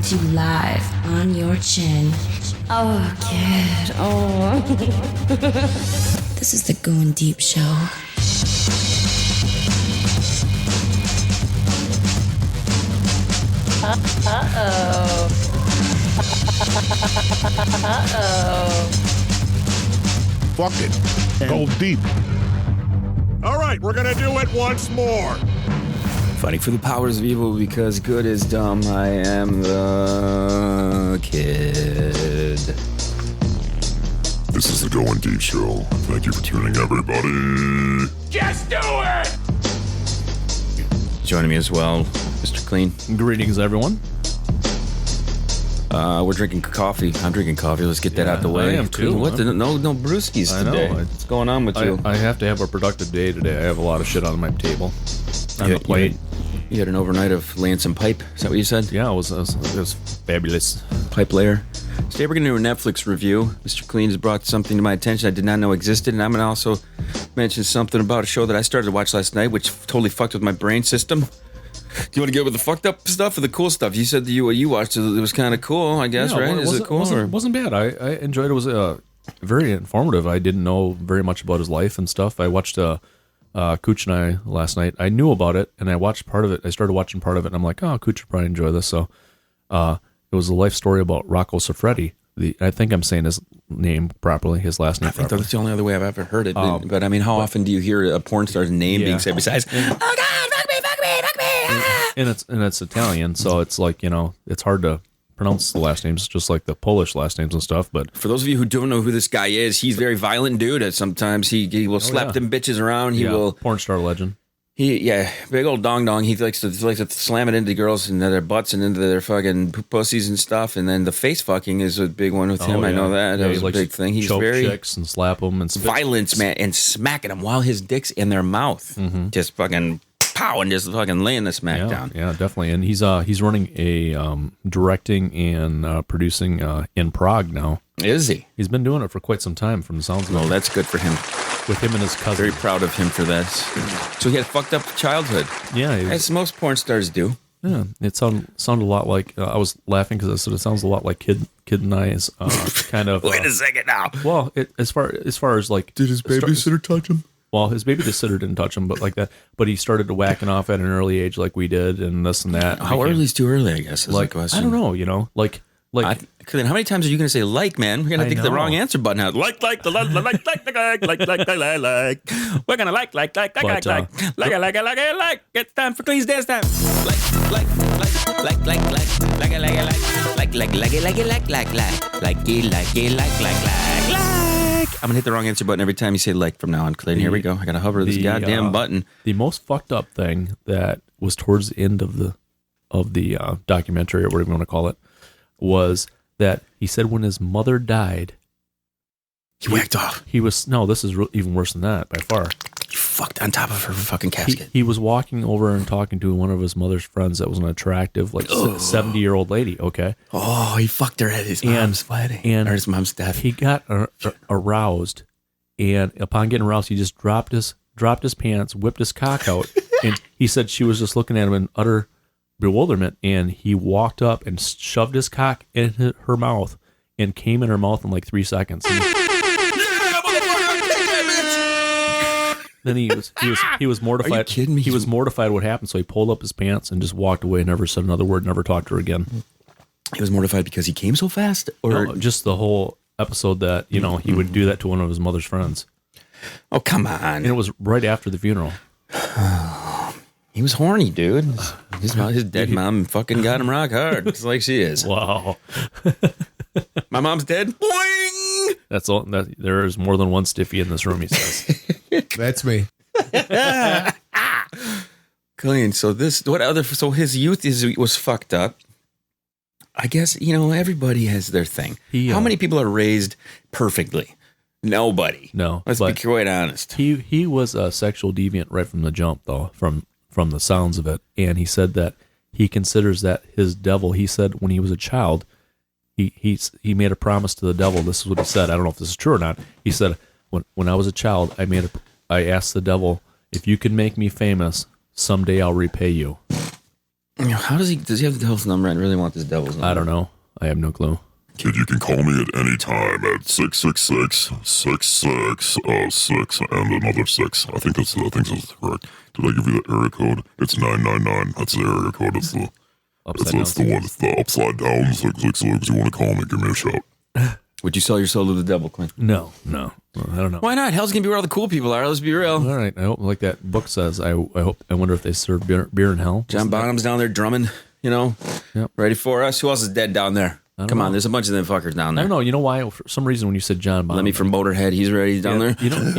coming to you live on your chin. Oh, kid. Oh. This is the Going Deep Show. Uh-oh. Fuck it. Go deep. All right, we're gonna do it once more. Fighting for the powers of evil because good is dumb. I am the kid. This is the Going Deep Show. Thank you for tuning, everybody. Just do it! Joining me as well, Mr. Kleen. Greetings, everyone. We're drinking coffee. I'm drinking coffee. Let's get that out the way. I am too. What? No brewskis today. I know. What's going on with you? I have to have a productive day today. I have a lot of shit on my table. On the plate. You had an overnight of laying some pipe. Is that what you said? Yeah, it was fabulous. Pipe layer. Today we're going to do a Netflix review. Mr. Kleen has brought something to my attention I did not know existed, and I'm going to also mention something about a show that I started to watch last night, which totally fucked with my brain system. Do you want to get with the fucked up stuff or the cool stuff? You said you watched it. It was kind of cool, I guess, right? Is it cool? Wasn't bad. I enjoyed it. It was very informative. I didn't know very much about his life and stuff. I watched Cooch and I last night. I knew about it, and I watched part of it. I started watching part of it, and I'm like, oh, Cooch would probably enjoy this. So it was a life story about Rocco Siffredi. I think I'm saying his name properly, his last name I think properly. that's the only other way I've ever heard it. But I mean, how often do you hear a porn star's name being said besides, oh, God, fuck me, ah! And it's Italian, so it's like, it's hard to pronounce the last names, just like the Polish last names and stuff. But for those of you who don't know who this guy is, he's a very violent dude. Sometimes he will slap them bitches around. He will porn star legend. Big old dong. He likes to slam it into girls and their butts and into their fucking pussies and stuff. And then the face fucking is a big one with him. Yeah. I know that. That was a big thing. He's choke very chicks and slap them and violence, man, and smacking them while his dick's in their mouth. Mm-hmm. Just fucking pow and just fucking laying the smack down. Yeah, definitely. And he's running a directing and producing in Prague now. Is he? He's been doing it for quite some time, from the sounds of it. Well, that's good for him. With him and his cousin. Very proud of him for that. So he had a fucked up childhood. Yeah. As most porn stars do. Yeah. It sounded a lot like, I was laughing because I said it sounds a lot like Kid and I's kind of. Wait a second now. Well, as far as like. Did his babysitter touch him? Well, his babysitter didn't touch him, but like that. But he started to whacking off at an early age like we did and this and that. How early is too early, I guess, is like, the question. I don't know, like Then how many times are you going to say like, man? We're going to take the wrong answer button out. Like. We're going to like. It's time for Clean's dance time. Like. I'm going to hit the wrong answer button every time you say like from now on, Clayton. Here we go. I got to hover this goddamn button. The most fucked up thing that was towards the end of the documentary, or whatever you want to call it, was that he said when his mother died, he whacked off. This is even worse than that by far. He fucked on top of her fucking casket. He was walking over and talking to one of his mother's friends that was an attractive, 70-year-old lady, okay? Oh, he fucked her at his mom's wedding. Or his mom's death. He got aroused, and upon getting aroused, he just dropped his pants, whipped his cock out, and he said she was just looking at him in utter bewilderment, and he walked up and shoved his cock in her mouth and came in her mouth in like 3 seconds. Then he was mortified. Are you kidding me? He was mortified what happened, so he pulled up his pants and just walked away, never said another word, never talked to her again. He was mortified because he came so fast? Or no, just the whole episode that, he would do that to one of his mother's friends. Oh, come on. And it was right after the funeral. He was horny, dude. His dead mom fucking got him rock hard, just like she is. Wow. My mom's dead. Boing! That's all. There is more than one stiffy in this room, he says. That's me. Clean. So his youth was fucked up. I guess, everybody has their thing. How many people are raised perfectly? Nobody. No. Let's be quite honest. He was a sexual deviant right from the jump, though, from the sounds of it. And he said that he considers that his devil. He said when he was a child, he made a promise to the devil. This is what he said. I don't know if this is true or not. He said, when I was a child, I asked the devil, if you can make me famous, someday I'll repay you. How does he have the devil's number? I really want this devil's number. I don't know. I have no clue. Kid, you can call me at any time at 666-6606 and another 6. I think that's correct. Did I give you the area code? It's 999. That's the area code. It's the Upside down. It's the one. It's the upside down 666. You want to call me? Give me a shout. Would you sell your soul to the devil, Clint? No. I don't know. Why not? Hell's gonna be where all the cool people are. Let's be real. All right. I hope, like that book says, I wonder if they serve beer in hell. John Bonham's down there drumming, Yep. ready for us. Who else is dead down there? Come on, there's a bunch of them fuckers down there. I don't know. You know why? For some reason, when you said John Bonham. Lemmy from Motorhead, he's ready down there. You know.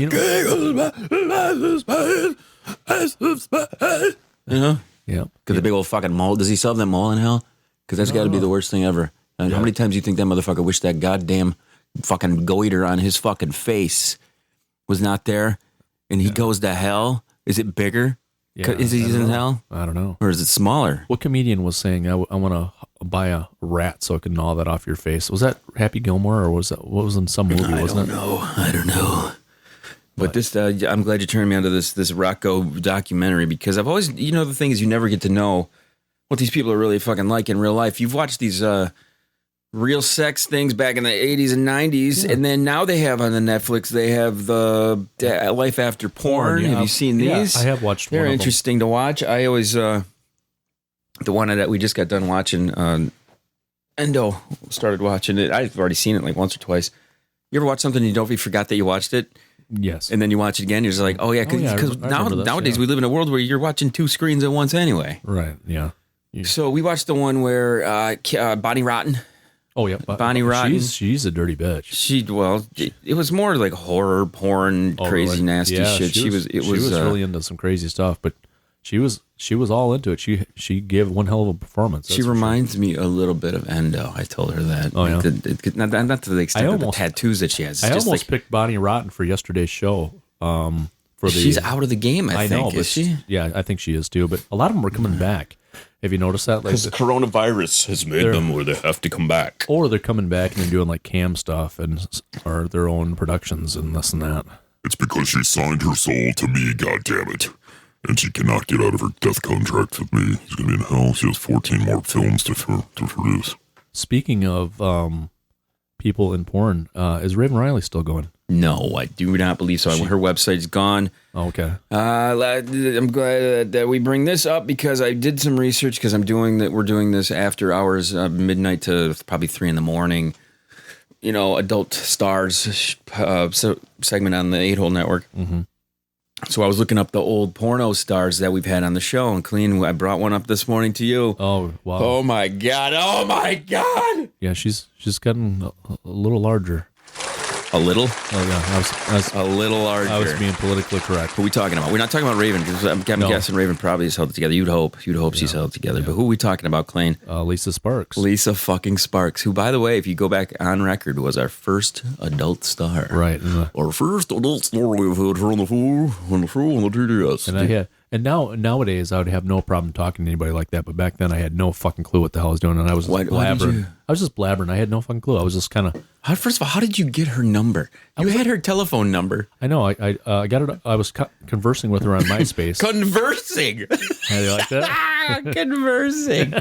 Yeah. Because the big old fucking mole. Does he still have that mole in hell? Because that's got to be the worst thing ever. And how many times do you think that motherfucker wished that goddamn fucking goiter on his fucking face was not there? And he goes to hell? Is it bigger? Yeah, Is he in hell? I don't know. Or is it smaller? What comedian was saying, I want to buy a rat so I can gnaw that off your face? Was that Happy Gilmore, or was that what was in some movie? I don't know. But this, I'm glad you turned me onto this Rocco documentary, because I've always, the thing is, you never get to know what these people are really fucking like in real life. You've watched these real sex things back in the 80s and 90s, and then now they have on the Netflix, they have the Life After Porn. Yeah. Have you seen these? I have watched They're one interesting to watch. I always, the one that we just got done watching, Endo started watching it. I've already seen it like once or twice. You ever watch something and you don't forgot that you watched it? Yes. And then you watch it again, you're just like, oh yeah, because nowadays we live in a world where you're watching two screens at once anyway. Right, yeah. So we watched the one where Bonnie Rotten. Oh yeah, Bonnie Rotten. She's a dirty bitch. It was more like horror, porn, crazy, really? nasty shit. She was really into some crazy stuff, but she was all into it. She gave one hell of a performance. She reminds me a little bit of Endo. I told her that. Oh yeah. Not to the extent of the tattoos that she has. I almost picked Bonnie Rotten for yesterday's show. She's out of the game. I think. Is she? Yeah, I think she is too. But a lot of them are coming back. Have you noticed that? Because the coronavirus has made them where they have to come back. Or they're coming back and they're doing like cam stuff or their own productions and this and that. It's because she signed her soul to me, goddammit. And she cannot get out of her death contract with me. She's going to be in hell. She has 14 more films to produce. Speaking of people in porn, is Raven Riley still going? No, I do not believe so. Her website's gone. Oh, okay. I'm glad that we bring this up because I did some research because we're doing this after hours, midnight to probably 3 a.m. Adult stars segment on the 8-Hole Network. Mm-hmm. So I was looking up the old porno stars that we've had on the show, and Kleen, I brought one up this morning to you. Oh, wow. Oh, my God. Yeah, she's gotten a little larger. A little? Oh, yeah. I was a little larger. I was being politically correct. Who are we talking about? We're not talking about Raven, because I'm guessing Raven probably has held it together. You'd hope she's held it together. Yeah. But who are we talking about, Kleen? Lisa Sparks. Lisa fucking Sparks, who, by the way, if you go back on record, was our first adult star. Right. Our first adult star we've had her on the TDS. And nowadays, I would have no problem talking to anybody like that. But back then, I had no fucking clue what the hell I was doing, and I was just blabbering. I was just blabbering. I had no fucking clue. I was just kind of. First of all, how did you get her number? You had her telephone number. I know. I got it. I was conversing with her on MySpace. Conversing. How do you like that? Conversing.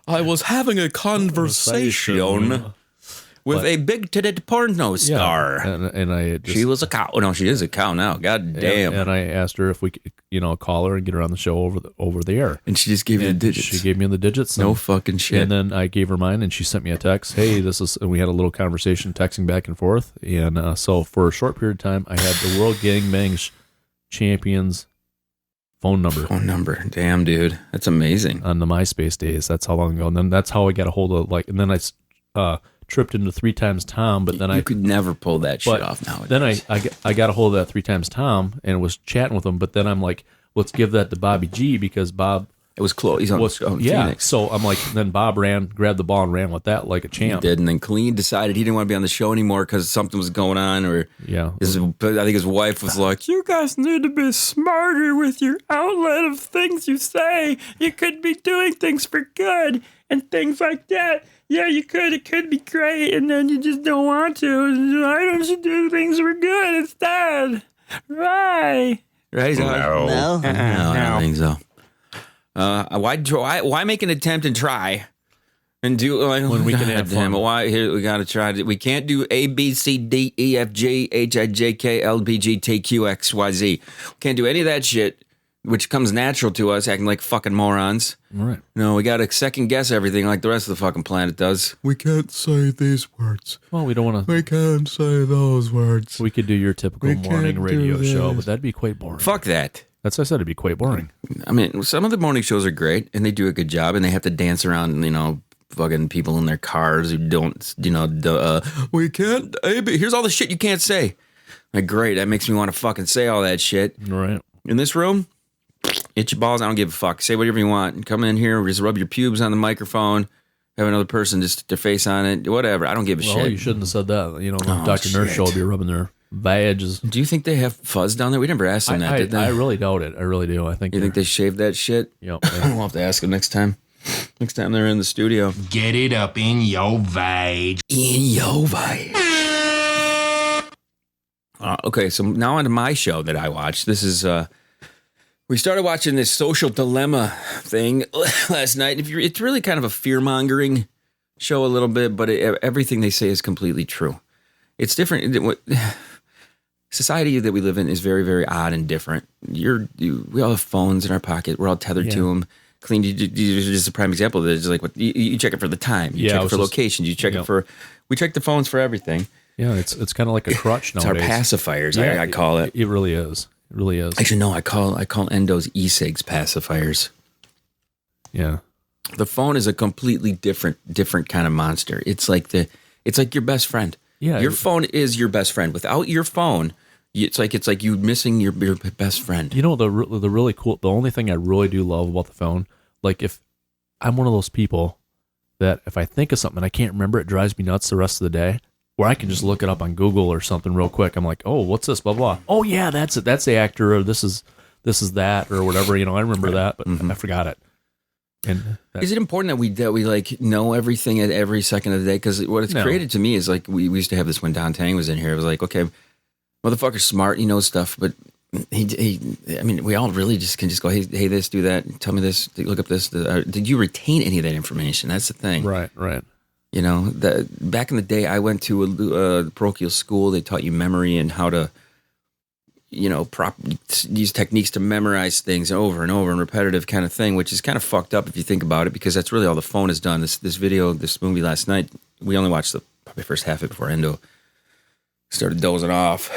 I was having a conversation with a big-titted porno star. Yeah, and I she was a cow. Oh, no, she is a cow now. God damn. And I asked her if we could, call her and get her on the show over the air. And she just gave you the digits. She gave me the digits. No fucking shit. And then I gave her mine, and she sent me a text. Hey, and we had a little conversation, texting back and forth. And so for a short period of time, I had the World Gangbangs Champions phone number. Damn, dude. That's amazing. On the MySpace days. That's how long ago. And then that's how I got a hold of, and then I tripped into 3 times Tom, but then you could never pull that shit off nowadays. Then I got a hold of that 3 times Tom and was chatting with him, but then I'm like, let's give that to Bobby G because Bob. It was close. He's on Phoenix. So I'm like, then Bob grabbed the ball and ran with that like a champ. He did, and then Kleen decided he didn't want to be on the show anymore because something was going on, I think his wife was like, "You guys need to be smarter with your outlet of things you say. You could be doing things for good and things like that. Yeah, you could. It could be great, and then you just don't want to. Why don't you do things for good instead? Right? Right? No. No, I don't think so. Why make an attempt and try? And do like When we can have fun. Why here we gotta try to, we can't do A B C D E F G H I J K L B G T Q X Y Z. Can't do any of that shit, which comes natural to us, acting like fucking morons. Right. No, we gotta second guess everything like the rest of the fucking planet does. We can't say these words. Well, we don't want to. We can't say those words. We could do your typical We morning can't radio do show, this. but that'd be quite boring. Fuck that. That's what I said. It'd be quite boring. I mean, some of the morning shows are great, and they do a good job, and they have to dance around, fucking people in their cars who don't, we can't, here's all the shit you can't say. Like, great, that makes me want to fucking say all that shit. Right. In this room, itch your balls, I don't give a fuck. Say whatever you want. Come in here, just rub your pubes on the microphone, have another person just stick their face on it, whatever. I don't give a Well, shit. you shouldn't have said that. Dr. Nurse shit. Show will be rubbing their badges. Do you think they have fuzz down there? We never asked them that, did they? I really doubt it. I really do. I think. You think they shaved that shit? Yep. We'll have to ask them next time. Next time they're in the studio. Get it up in your vag. In your vag. Okay, so now on to my show that I watched. This is, we started watching this social dilemma thing last night. It's really kind of a fear-mongering show a little bit, but everything they say is completely true. It's different. Society that we live in is very, very odd and different. We all have phones in our pocket. We're all tethered to them. Kleen, you're just a prime example. There's like you check it for the time. You check it for location. You check it for. We check the phones for everything. Yeah, it's kind of like a crutch It's nowadays. our pacifiers. I call it. It really is. It really is. Actually, no. I call endos e-cigs pacifiers. Yeah. The phone is a completely different kind of monster. It's like your best friend. Yeah. Your phone is your best friend. Without your phone, it's like you missing your best friend. You know, the really cool, the only thing I really do love about the phone, like if I'm one of those people that if I think of something and I can't remember, it drives me nuts the rest of the day, where I can just look it up on Google or something real quick. I'm like, oh, what's this? Blah, blah. Oh yeah, that's it. That's the actor, or this is that, or whatever. I remember that, but I forgot it. And is it important that we like know everything at every second of the day? Because what it's created to me is like we used to have this when Don Tang was in here. It was like, okay, motherfucker's smart, he knows stuff, but we all really just can just go, hey, this, do that, tell me this, look up this. Did you retain any of that information? That's the thing. Right. Back in the day, I went to a parochial school. They taught you memory and how to, use techniques to memorize things over and over and repetitive kind of thing, which is kind of fucked up if you think about it, because that's really all the phone has done. This movie last night, we only watched the probably first half of it before Endo started dozing off.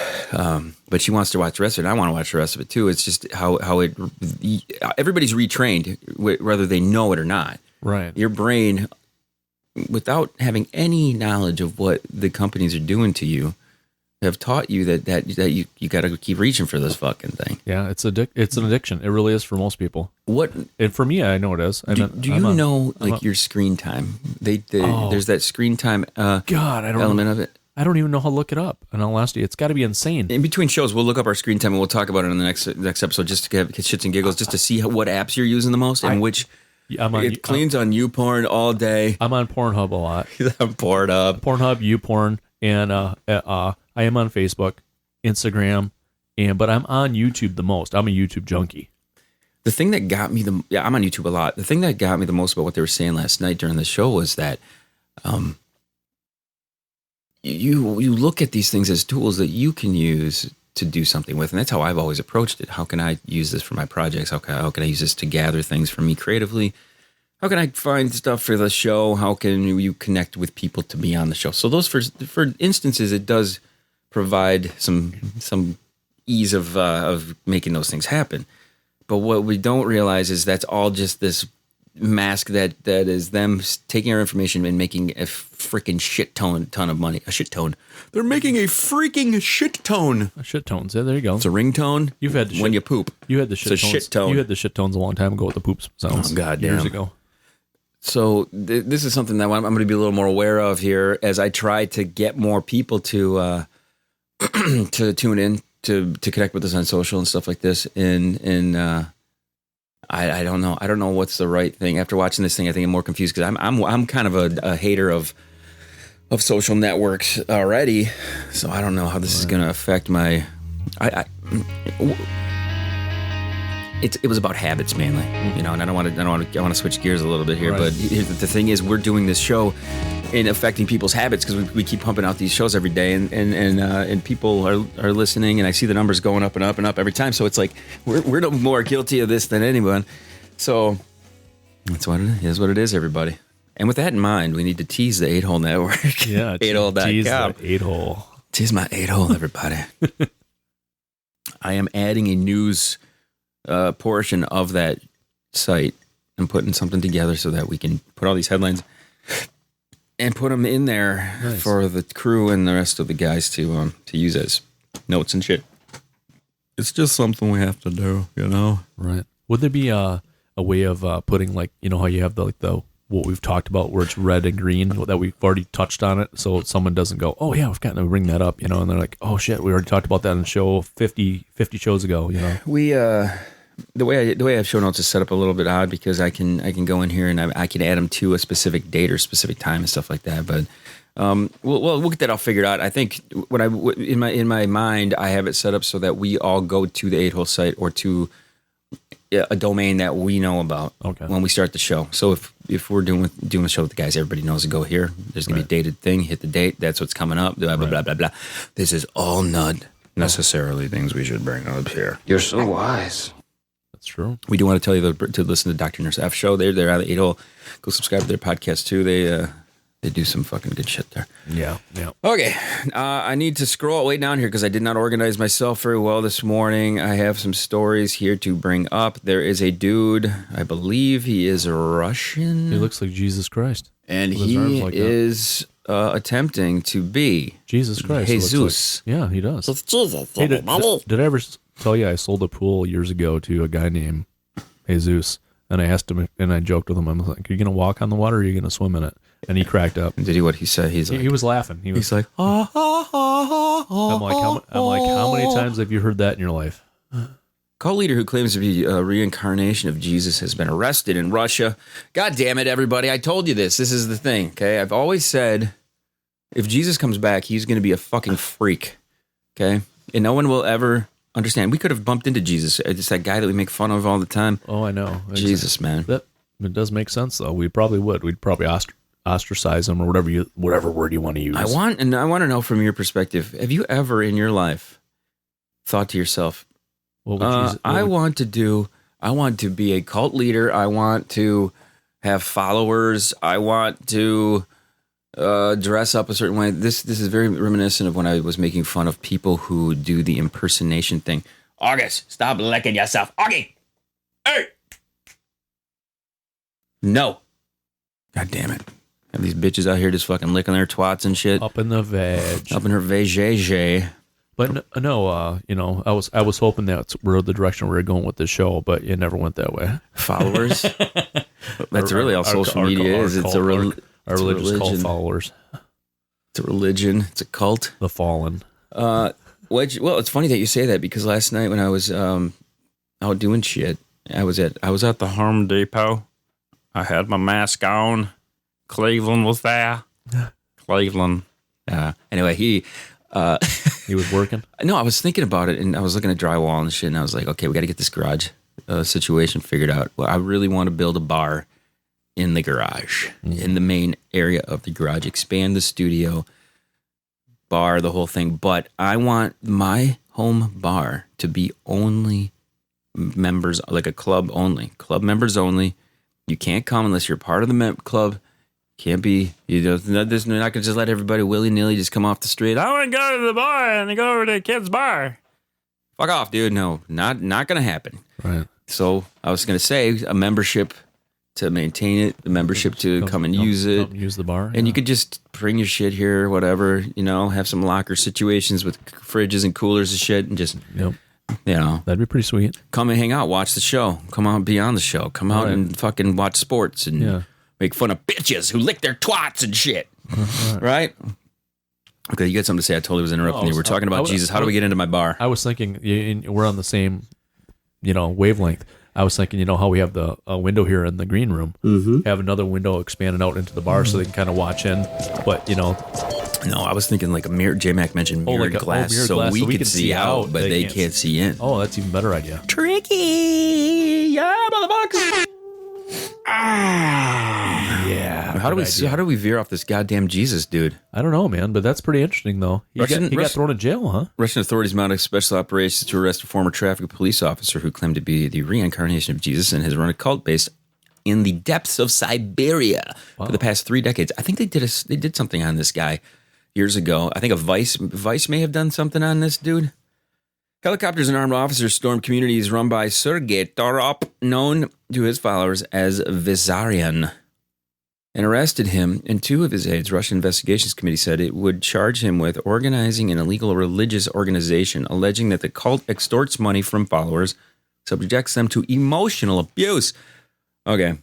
But she wants to watch the rest of it. And I want to watch the rest of it too. It's just how everybody's retrained, whether they know it or not. Right. Your brain, without having any knowledge of what the companies are doing to you, have taught you that you got to keep reaching for this fucking thing. Yeah, it's an addiction. It really is for most people. What? And for me, I know it is. Do you know your screen time? There's that screen time God, I don't element know. of it. I don't even know how to look it up. In all honesty, it's got to be insane. In between shows, we'll look up our screen time and we'll talk about it in the next episode, just to get shits and giggles, just to see what apps you're using the most and which. It cleans on YouPorn all day. I'm on Pornhub a lot. I'm Pornhub, YouPorn, and I am on Facebook, Instagram, but I'm on YouTube the most. I'm a YouTube junkie. The thing that got me I'm on YouTube a lot. The thing that got me the most about what they were saying last night during the show was that you look at these things as tools that you can use to do something with, and that's how I've always approached it. How can I use this for my projects? How can I use this to gather things for me creatively? How can I find stuff for the show? How can you connect with people to be on the show? So those for instances, it does provide some ease of making those things happen. But what we don't realize is that's all just this mask that is them taking our information and making a freaking ton of money. A shit tone. They're making a freaking shit tone. Shit tones. Yeah, there you go. It's a ringtone. You've had the when you poop. You had the shit it's tones. A shit tone. You had the shit tones a long time ago with the poop sounds. Oh, goddamn. Years ago. So this is something that I'm going to be a little more aware of here as I try to get more people to to tune in to connect with us on social and stuff like this. And I don't know. I don't know what's the right thing. After watching this thing, I think I'm more confused because I'm kind of a hater of social networks already. So I don't know how this is going to affect my. it was about habits mainly, you know. And I want to switch gears a little bit here, Right. but the thing is, we're doing this show in affecting people's habits because we keep pumping out these shows every day, and people are listening, and I see the numbers going up and up and up every time. So it's like we're no more guilty of this than anyone. So that's what it is. What it is, everybody. And with that in mind, we need to tease the 8-Hole Network. Yeah, 8hole.com. tease the 8-Hole. Tease my 8-Hole, everybody. I am adding a news portion of that site and putting something together so that we can put all these headlines and put them in there for the crew and the rest of the guys to use as notes and shit. It's just something we have to do, you know? Right. Would there be a way of putting, like, you know how you have the what we've talked about where it's red and green, that we've already touched on it, so someone doesn't go, oh yeah, we've got to bring that up, you know, and they're like, oh shit, we already talked about that in the show 50 shows ago, you know? We the way I have show notes is set up a little bit odd because I can go in here and I can add them to a specific date or specific time and stuff like that. But we'll get that all figured out. I think in my mind I have it set up so that we all go to the 8-Hole site or to a domain that we know about when we start the show. So if we're doing a show with the guys, everybody knows to go here. There's gonna be a dated thing. Hit the date. That's what's coming up. Blah blah blah blah blah. This is all not necessarily things we should bring up here. You're so wise. That's true. We do want to tell you to listen to Dr. Nurse F show. They're on the 8-Hole. Go subscribe to their podcast too. They do some fucking good shit there. Yeah. Okay, I need to scroll way down here because I did not organize myself very well this morning. I have some stories here to bring up. There is a dude, I believe he is Russian. He looks like Jesus Christ. And with his arms he like that. is attempting to be Jesus Christ. it looks Jesus. like. Yeah, he does. It's Jesus, Hey, everybody. did I ever tell you I sold a pool years ago to a guy named Jesus? And I asked him, and I joked with him, I'm like, are you going to walk on the water or are you going to swim in it? And he cracked up. Did he what he said? He's like, He was laughing. he's like, oh, I'm like, how many times have you heard that in your life? Cult leader who claims to be a reincarnation of Jesus has been arrested in Russia. God damn it, everybody. I told you this. This is the thing, okay? I've always said if Jesus comes back, he's going to be a fucking freak, okay? And no one will ever understand. We could have bumped into Jesus. It's that guy that we make fun of all the time. Oh, I know. Jesus, man. It does make sense, though. We probably would. We'd probably ostracize him or whatever word you want to use. I want to know from your perspective, have you ever in your life thought to yourself, I want to be a cult leader. I want to have followers. I want to dress up a certain way. This is very reminiscent of when I was making fun of people who do the impersonation thing. August, stop licking yourself. Augie! Hey! No. God damn it. Have these bitches out here just fucking licking their twats and shit. Up in the veg. Up in her vajayjay. But no, you know, I was hoping that's where the direction we were going with this show, but it never went that way. Followers. That's really all social media is. It's a religious cult religion. followers. It's a religion. It's a cult. The fallen. Well, it's funny that you say that because last night when I was out doing shit, I was at the Home Depot. I had my mask on. Cleveland was there. Cleveland. Anyway, he was working? No, I was thinking about it, and I was looking at drywall and shit, and I was like, okay, we got to get this garage situation figured out. Well, I really want to build a bar in the garage, in the main area of the garage, expand the studio, bar, the whole thing. But I want my home bar to be only members, like a club only, club members only. You can't come unless you're part of the club. Can't be, you're not going to just let everybody willy-nilly just come off the street. I want to go to the bar and go over to the kid's bar. Fuck off, dude. No, not going to happen. Right. So I was going to say a membership to maintain it, the membership to come and use it. Come use the bar. And you could just bring your shit here, whatever, have some locker situations with fridges and coolers and shit and just, that'd be pretty sweet. Come and hang out, watch the show. Come out, be on the show. Come out and fucking watch sports and make fun of bitches who lick their twats and shit. Right? Okay, you got something to say. I totally was interrupting you. We're talking about Jesus. How do we get into my bar? I was thinking, we're on the same, wavelength. I was thinking, how we have the window here in the green room. Mm-hmm. Have another window expanded out into the bar so they can kind of watch in. But, No, I was thinking like a mirror. J-Mac mentioned mirrored glass, mirrored so glass, we could see out, but they can't see in. Oh, that's even better idea. Tricky, yeah, motherfucker. Yeah. How do we veer off this goddamn Jesus dude? I don't know, man, but that's pretty interesting, though. He got thrown in jail, huh? Russian authorities mounted special operations to arrest a former traffic police officer who claimed to be the reincarnation of Jesus and has run a cult based in the depths of Siberia for the past 3 decades. I think they did something on this guy years ago. I think Vice may have done something on this dude. Helicopters and armed officers stormed communities run by Sergei Torop, known to his followers as Vizarian, and arrested him and 2 of his aides. Russian Investigations Committee said it would charge him with organizing an illegal religious organization, alleging that the cult extorts money from followers, subjects them to emotional abuse. Okay.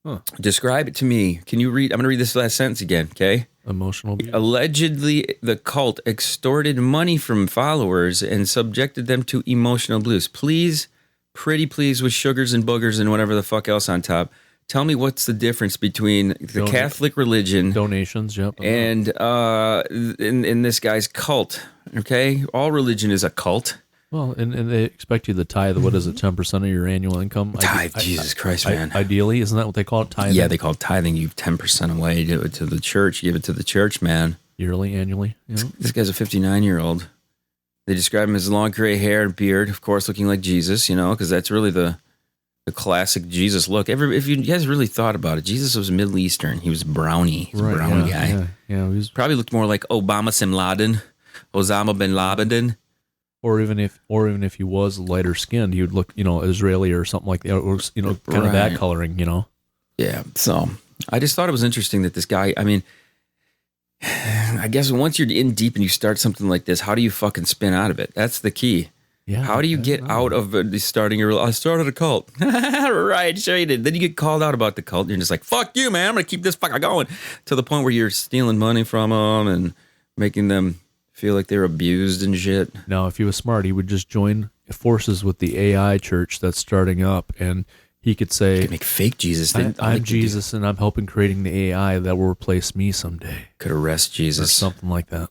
Huh. Describe it to me. Can you read? I'm going to read this last sentence again, okay? Emotional abuse. Allegedly, the cult extorted money from followers and subjected them to emotional abuse. Please, pretty please, with sugars and boogers and whatever the fuck else on top. Tell me what's the difference between the Catholic religion donations, yep, and in this guy's cult. Okay, all religion is a cult. Well, and they expect you to tithe. What is it? 10% of your annual income. Tithe, Jesus Christ, man. Ideally, isn't that what they call it? Tithing. Yeah, they call it tithing. You give 10% away. You give it to the church. You give it to the church, man. Yearly, annually. Yeah. This guy's a 59-year-old. They describe him as long gray hair and beard, of course, looking like Jesus. Because that's really the classic Jesus look. If you guys really thought about it, Jesus was Middle Eastern. He was brownie. He's a brown guy. Yeah, he was probably looked more like Osama bin Laden. Or even if he was lighter skinned, he would look, Israeli or something like that, or kind of that coloring, Yeah. So I just thought it was interesting that this guy. I mean, I guess once you're in deep and you start something like this, how do you fucking spin out of it? That's the key. Yeah. How do you get out of starting I started a cult. Right, sure you did. Then you get called out about the cult. And you're just like, fuck you, man. I'm gonna keep this fucker going to the point where you're stealing money from them and making them feel like they're abused and shit. Now, if he was smart, he would just join forces with the AI church that's starting up, and he could say, he could make fake Jesus. I'm Jesus, and I'm helping creating the AI that will replace me someday. Could arrest Jesus. Or something like that.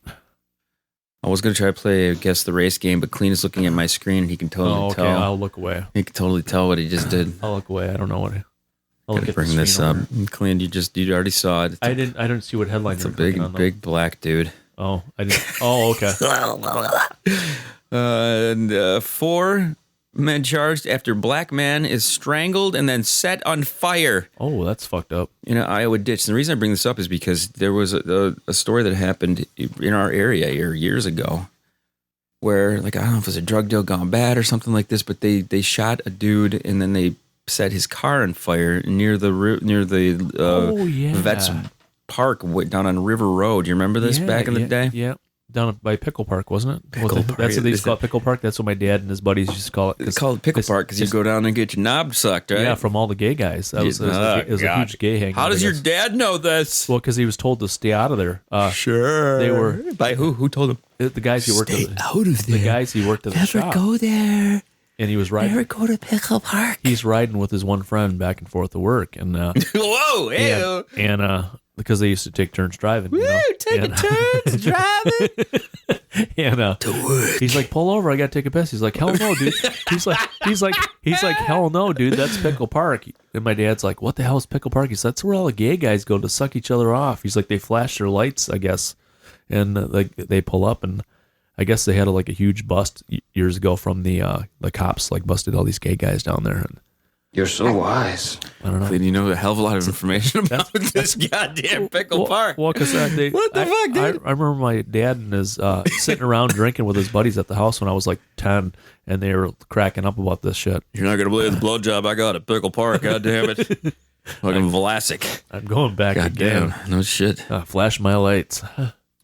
I was going to try to play a guess the race game, but Kleen is looking at my screen, and he can totally tell. I'll look away. He can totally tell what he just did. I'll look away. I don't know what. I'll look at bring this up. Kleen, you already saw it. I didn't see what headline. It's a big black dude. Oh, I didn't. Oh, okay. And 4 men charged after black man is strangled and then set on fire. Oh, that's fucked up. In an Iowa ditch. And the reason I bring this up is because there was a story that happened in our area here years ago where, like, I don't know if it was a drug deal gone bad or something like this, but they shot a dude and then they set his car on fire near the Vets Park down on River Road. You remember this back in the day? Yeah. Down by Pickle Park, wasn't it? Pickle Park. That's what they used to call it, Pickle Park. That's what my dad and his buddies used to call it. It's called Pickle Park because you go down there and get your knob sucked, right? Yeah, from all the gay guys. It was a huge gay hangout. How does your dad know this? Well, because he was told to stay out of there. Sure. They were by who? Who told him? The guys he worked stay with. Out of there. The guys he worked at the shop. Never go there. And he was riding. Never go to Pickle Park. He's riding with his one friend back and forth to work, and whoa, ew. and because they used to take turns driving. Woo, taking turns driving. And to work. He's like, pull over, I gotta take a piss. He's like, hell no, dude. He's like, hell no, dude. That's Pickle Park. And my dad's like, what the hell is Pickle Park? He said, that's where all the gay guys go to suck each other off. He's like, they flash their lights, I guess, and they pull up, and I guess they had a huge bust years ago from the cops, busted all these gay guys down there. And you're so wise. I don't know. You know a hell of a lot of information about this goddamn Pickle Park. Well, because what the fuck, dude? I remember my dad and his sitting around drinking with his buddies at the house when I was like 10, and they were cracking up about this shit. You're not gonna believe the blowjob I got at Pickle Park. God damn it, fucking Vlasic. I'm going back again. Damn, no shit. Flash my lights.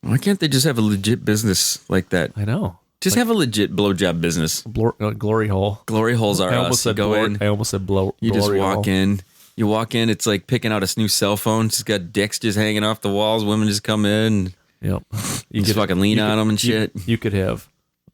Why can't they just have a legit business like that? I know. Just have a legit blowjob business. Glory hole. Glory holes are us. You go in. I almost said blow. You just walk hole. in. You walk in. It's like picking out a new cell phone. It's got dicks just hanging off the walls. Women just come in. Yep. You just fucking lean on them and shit. You could have.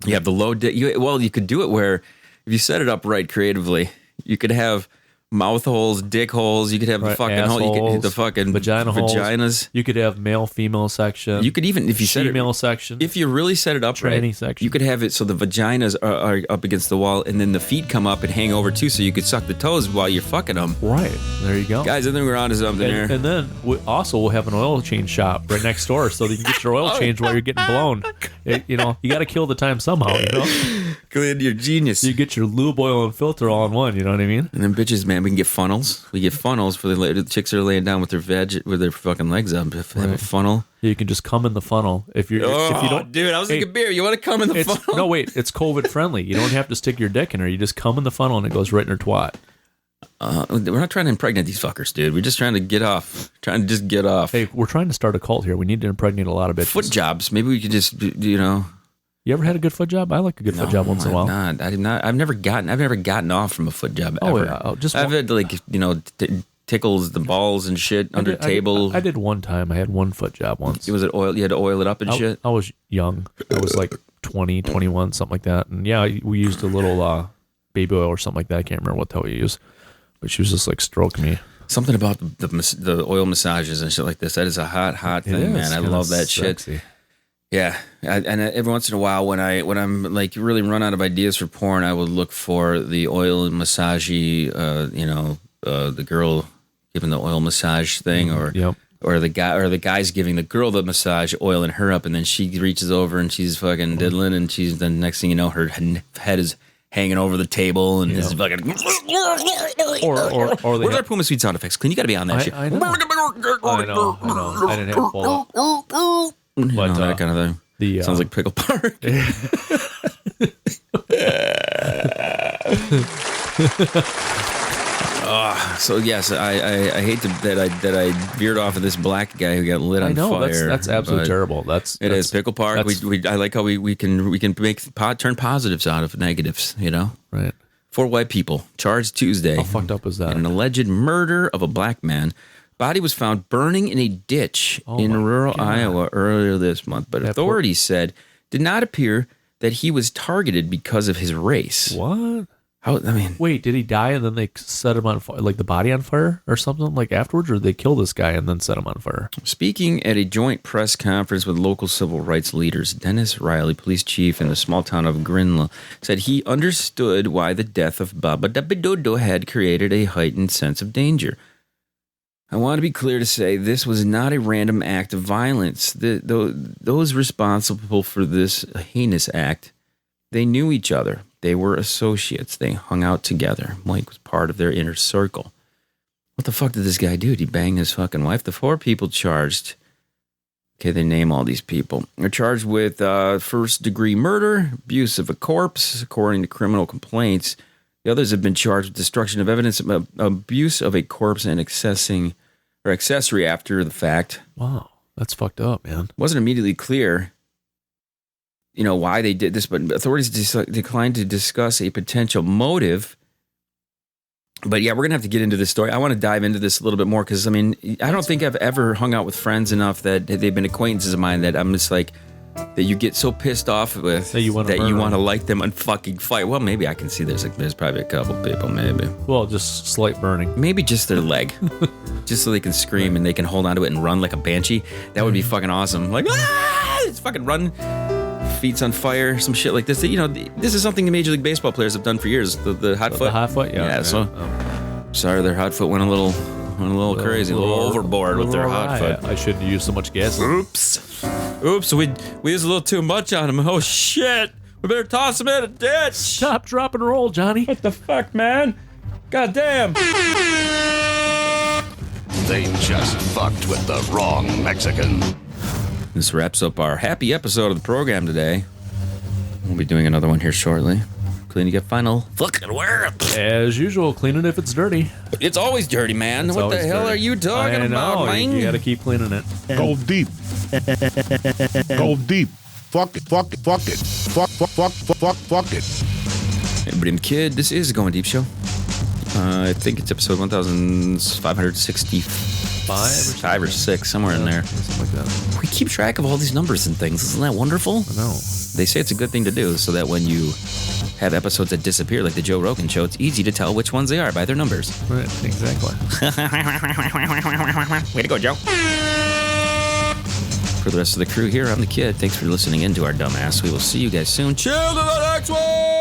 You have the low dick. You could do it where if you set it up right creatively, you could have mouth holes, dick holes. You could have the fucking hole. You could assholes, the fucking vaginas. Vaginas. You could have male, female section. You could even, if you set it, female section. if you really set it up tranny right, section. you could have it so the vaginas are up against the wall, and then the feet come up and hang over too, so you could suck the toes while you're fucking them. Right. There you go. Guys, I think we're onto something here. And then we'll have an oil change shop right next door, so that you can get your oil changed while you're getting blown. You got to kill the time somehow. Glenn, you're a genius. You get your lube oil and filter all in one. You know what I mean? And then bitches, man, we can get funnels. We get funnels for the chicks that are laying down with their fucking legs up. If they have a funnel, You can just come in the funnel if you don't. Dude, I was thinking beer. You want to come in the funnel? No, wait. It's COVID friendly. You don't have to stick your dick in her. You just come in the funnel and it goes right in her twat. We're not trying to impregnate these fuckers, dude. We're just trying to get off. Trying to just get off. Hey, we're trying to start a cult here. We need to impregnate a lot of bitches. Foot jobs. Maybe we could just, You ever had a good foot job? I like a good foot job once in a while. I did not. I've never gotten off from a foot job ever. Oh yeah, I've had tickles the balls and shit under table. I did one time. I had one foot job once. Was it oil? You had to oil it up and shit. I was young. I was like 20, 21, something like that. And yeah, we used a little baby oil or something like that. I can't remember what the hell we used, but she was just like stroking me. Something about the oil massages and shit like this. That is a hot thing, man. I love that sexy shit. Yeah, and every once in a while, when I'm like really run out of ideas for porn, I would look for the oil massage. The girl giving the oil massage thing, or the guy's giving the girl the massage, oiling her up, and then she reaches over and she's fucking diddling, and she's the next thing you know, her head is hanging over the table and is fucking. Or where's our Puma Sweet sound effects? Clean, you got to be on that shit. I know. I didn't have full. But that kind of thing. Sounds like Pickle Park. So yes, I hate that I veered off of this black guy who got lit on fire. That's absolutely terrible. It is Pickle Park. I like how we can turn positives out of negatives. Right. 4 white people charged Tuesday. How fucked up is that? In an alleged murder of a black man. Body was found burning in a ditch in rural Iowa earlier this month, but authorities said did not appear that he was targeted because of his race. What? Wait, did he die and then they set him on fire, like the body on fire or something like afterwards, or did they kill this guy and then set him on fire? Speaking at a joint press conference with local civil rights leaders, Dennis Riley, police chief in the small town of Grinla, said he understood why the death of Baba Dabidodo had created a heightened sense of danger. I want to be clear to say this was not a random act of violence. Those responsible for this heinous act, they knew each other. They were associates. They hung out together. Mike was part of their inner circle. What the fuck did this guy do? Did he bang his fucking wife? The 4 people charged. Okay, they name all these people. They're charged with first-degree murder, abuse of a corpse, according to criminal complaints. The others have been charged with destruction of evidence, abuse of a corpse, and accessory after the fact. Wow, that's fucked up, man. It wasn't immediately clear why they did this, but authorities declined to discuss a potential motive. But yeah, we're going to have to get into this story. I want to dive into this a little bit more because, I don't think I've ever hung out with friends enough that they've been acquaintances of mine that I'm just like, that you get so pissed off with that you want to light them and fucking fight. Well, maybe I can see there's probably a couple people, maybe. Well, just slight burning. Maybe just their leg. Just so they can scream and they can hold onto it and run like a banshee. That would be fucking awesome. Like, it's fucking run. Feet's on fire, some shit like this. This is something the Major League Baseball players have done for years. The hot foot. The hot foot, yeah. Sorry, their hot foot went a little crazy, a little overboard with their hot foot. I shouldn't use so much gas. Oops, we used a little too much on him. Oh shit, we better toss him in a ditch. Stop, drop, and roll, Johnny. What the fuck, man? God damn. They just fucked with the wrong Mexican. This wraps up our happy episode of the program today. We'll be doing another one here shortly. Clean, you get final fucking word. As usual, clean it if it's dirty. It's always dirty, man. What the hell are you talking about, man? You gotta keep cleaning it. Go deep. Go deep. Fuck it. Fuck it. Fuck it. Fuck it. Hey, Brim Kid, this is Going Deep Show. I think it's episode 1560. 5 or 6, somewhere in there. Something like that. We keep track of all these numbers and things. Isn't that wonderful? I know. They say it's a good thing to do so that when you have episodes that disappear, like the Joe Rogan show, it's easy to tell which ones they are by their numbers. Right, exactly. Way to go, Joe. For the rest of the crew here, I'm the Kid. Thanks for listening in to our dumbass. We will see you guys soon. Chill to the next one!